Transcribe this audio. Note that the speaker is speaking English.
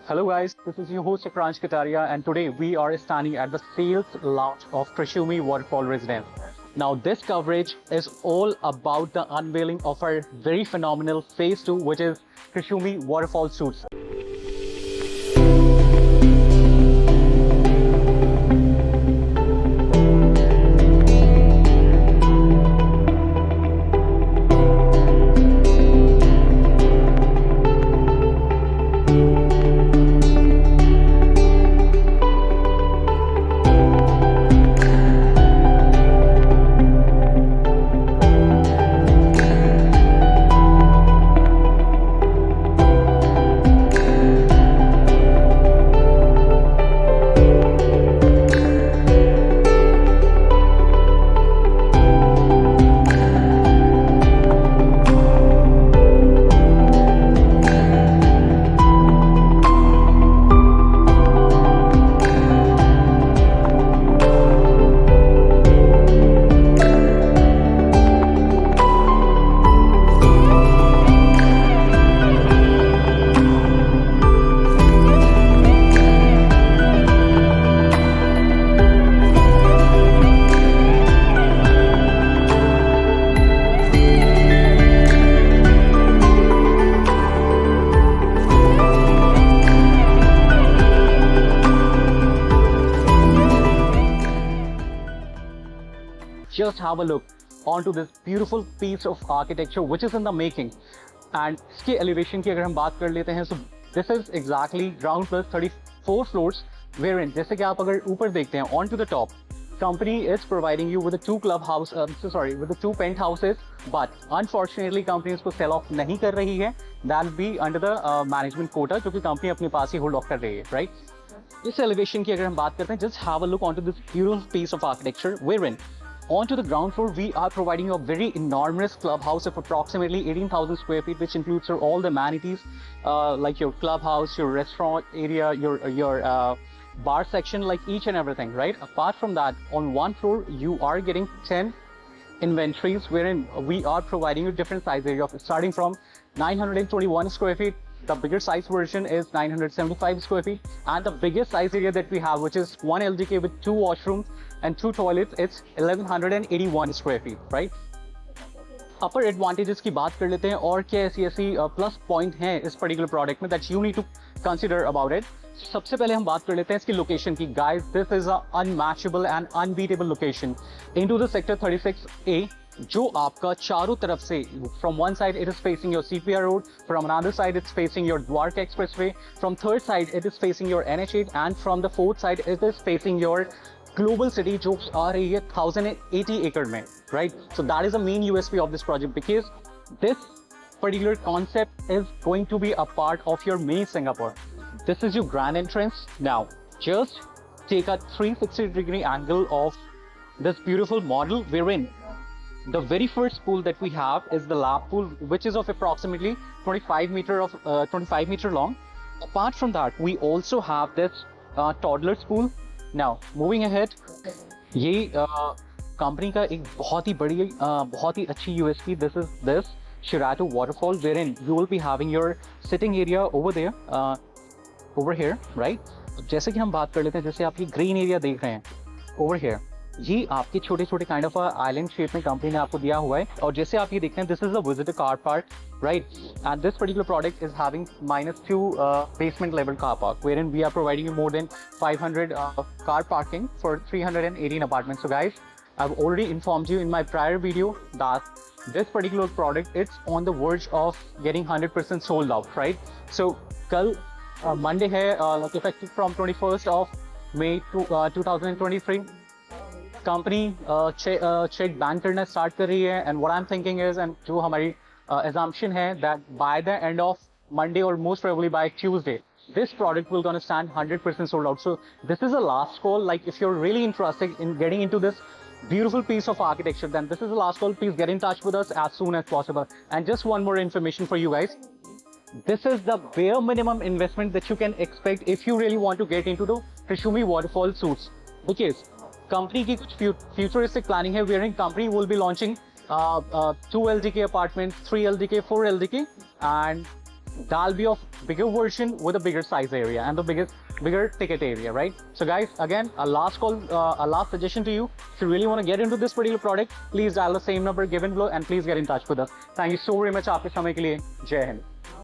Hello guys, this is your host Akransh Kataria and today we are standing at the sales launch of Krisumi Waterfall Residence. Now this coverage is all about the unveiling of our very phenomenal phase 2 which is Krisumi Waterfall Suites. Just have a look onto this beautiful piece of architecture which is in the making. And इसके elevation की अगर हम बात कर लेते हैं, so this is exactly ground plus 34 floors, wherein जैसे कि आप अगर ऊपर देखते हैं onto the top, company is providing you with the two penthouses, but unfortunately company इसको sell off नहीं कर रही है. That will be under the management quota जो कि company अपने पास ही hold off कर रही है, right? इस elevation की अगर हम बात करते हैं, just have a look onto this beautiful piece of architecture, wherein onto the ground floor, we are providing you a very enormous clubhouse of approximately 18,000 square feet, which includes all the amenities like your clubhouse, your restaurant area, your bar section, like each and everything, right? Apart from that, on one floor, you are getting 10 inventories, wherein we are providing you different size area, starting from 921 square feet. The bigger size version is 975 square feet, and the biggest size area that we have, which is 1 LDK with 2 washrooms and 2 toilets, it's 1181 square feet, right? Upper advantages की बात कर लेते हैं और क्या ऐसी plus point हैं इस particular product में that you need to consider about it. सबसे पहले हम बात कर लेते हैं इसकी location की. Guys, this is a unmatchable and unbeatable location into the sector 36A. जो आपका चारों तरफ से, from one side it is facing your CPR road, from another side it's facing your Dwarka Expressway, from third side it is facing your NH8, and from the fourth side it is facing your global city जो आ रही है 1080 acre में, right? So that is the main USP of this project, because this particular concept is going to be a part of your mini Singapore. This is your grand entrance. Now just take a 360-degree angle of this beautiful model, wherein the very first pool that we have is the lap pool, which is of approximately 25 meter long. Apart from that, we also have this toddler's pool. Now, moving ahead, ये company का एक बहुत ही अच्छी USP. This is this Shirato waterfall, wherein you will be having your sitting area over there, over here, right? जैसे कि हम बात कर लेते हैं, जैसे आप ये green area देख रहे हैं over here, ये आपके छोटे-छोटे kind of island shape में कंपनी ने आपको दिया हुआ है. और जैसे आप ये देखते हैं, this is a visitor car park, right? And this particular product is having -2 basement level car park, wherein we are providing you more than 500 car parking for 318 apartments. So guys, I've already informed you in my prior video that this particular product, it's on the verge of getting 100% sold out, right? So कल Monday है, like effective from 21st of May 2023. Company cheque ban करना start कर रही है, and what I am thinking is, and जो हमारी assumption है, that by the end of Monday or most probably by Tuesday, this product will gonna stand 100% sold out. So this is a last call. Like if you're really interested in getting into this beautiful piece of architecture, then this is the last call. Please get in touch with us as soon as possible. And just one more information for you guys. This is the bare minimum investment that you can expect if you really want to get into the Krisumi Waterfall Suites. Because company की कुछ futuristic planning है, wherein company will be launching 2 LDK apartments, 3 LDK, 4 LDK, and that'll be of bigger version with a bigger size area and the bigger ticket area, right? So guys, again, a last suggestion to you: if you really want to get into this particular product, please dial the same number given below and please get in touch with us. Thank you so very much आपके समय के लिए. जय हिंद.